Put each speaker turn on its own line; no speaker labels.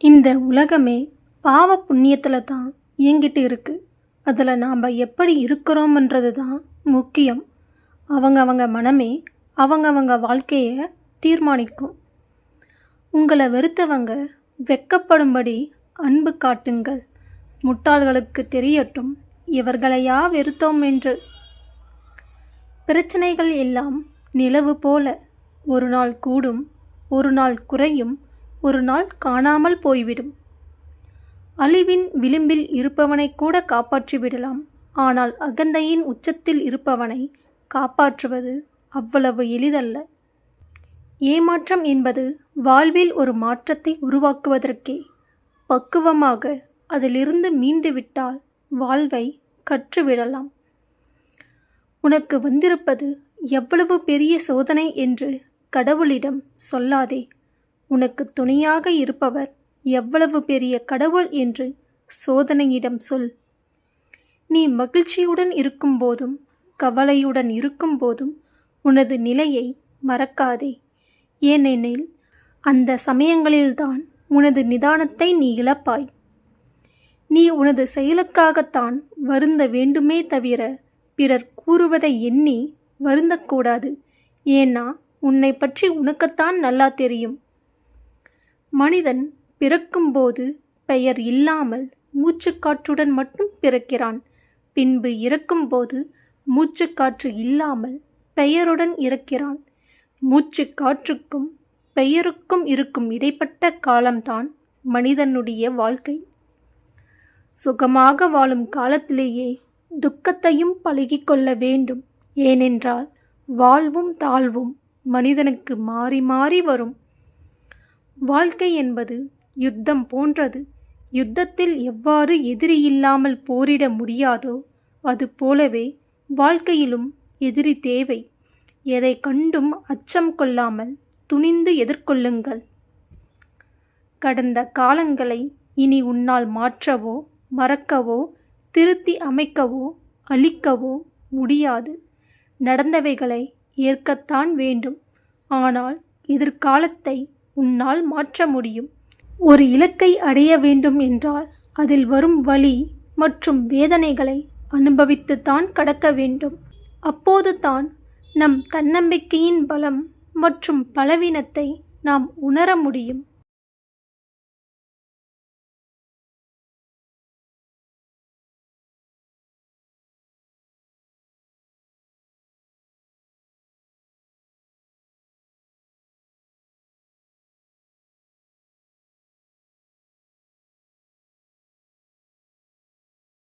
இந்த உலகமே பாவ புண்ணியத்தில் தான் இயங்கிட்டு இருக்கு. அதில் நாம் எப்படி இருக்கிறோம்ன்றது தான் முக்கியம். அவங்க மனமே அவங்க வாழ்க்கையை தீர்மானிக்கும். உங்களை வெறுத்தவங்க வெட்கப்படும்படி அன்பு காட்டுங்கள். முட்டாள்களுக்கு தெரியட்டும் இவர்களையா வெறுத்தோம் என்று. பிரச்சனைகள் எல்லாம் நிலவு போல, ஒரு நாள் கூடும், ஒரு நாள் குறையும், ஒரு நாள் காணாமல் போய்விடும். அழிவின் விளிம்பில் இருப்பவனை கூட காப்பாற்றிவிடலாம். ஆனால் அகந்தையின் உச்சத்தில் இருப்பவனை காப்பாற்றுவது அவ்வளவு எளிதல்ல. ஏமாற்றம் என்பது வாழ்வில் ஒரு மாற்றத்தை உருவாக்குவதற்கே. பக்குவமாக அதிலிருந்து மீண்டுவிட்டால் வாழ்வை கற்றுவிடலாம். உனக்கு வந்திருப்பது எவ்வளவு பெரிய சோதனை என்று கடவுளிடம் சொல்லாதே. உனக்கு துணையாக இருப்பவர் எவ்வளவு பெரிய கடவுள் என்று சோதனையிடம் சொல். நீ மகிழ்ச்சியுடன் இருக்கும்போதும் கவலையுடன் இருக்கும்போதும் உனது நிலையை மறக்காதே. ஏனெனில் அந்த சமயங்களில்தான் உனது நிதானத்தை நீ இழப்பாய். நீ உனது செயலுக்காகத்தான் வருந்த வேண்டுமே தவிர பிறர் கூறுவதை எண்ணி வருந்தக்கூடாது. ஏன்னா உன்னை பற்றி உனக்குத்தான் நல்லா தெரியும். மனிதன் பிறக்கும்போது பெயர் இல்லாமல் மூச்சுக்காற்றுடன் மட்டும் பிறக்கிறான். பின்பு இறக்கும்போது மூச்சுக்காற்று இல்லாமல் பெயருடன் இறக்கிறான். மூச்சுக்காற்றுக்கும் பெயருக்கும் இருக்கும் இடைப்பட்ட காலம்தான் மனிதனுடைய வாழ்க்கை. சுகமாக வாழும் காலத்திலேயே துக்கத்தையும் பழகிக்கொள்ள வேண்டும். ஏனென்றால் வாழ்வும் தாழ்வும் மனிதனுக்கு மாறி மாறி வரும். வாழ்க்கை என்பது யுத்தம் போன்றது. யுத்தத்தில் எவ்வாறு எதிரி இல்லாமல் போரிட முடியாதோ அது போலவே வாழ்க்கையிலும் எதிரி தேவை. எதை கண்டும் அச்சம் கொள்ளாமல் துணிந்து எதிர்கொள்ளுங்கள். கடந்த காலங்களை இனி உன்னால் மாற்றவோ மறக்கவோ திருத்தி அமைக்கவோ அழிக்கவோ முடியாது. நடந்தவைகளை ஏற்கத்தான் வேண்டும். ஆனால் எதிர்காலத்தை உன்னால் மாற்ற முடியும். ஒரு இலக்கை அடைய வேண்டும் என்றால் அதில் வரும் வலி மற்றும் வேதனைகளை அனுபவித்துத்தான் கடக்க வேண்டும். அப்போது தான் நம் தன்னம்பிக்கையின் பலம் மற்றும் பலவீனத்தை நாம் உணர முடியும்.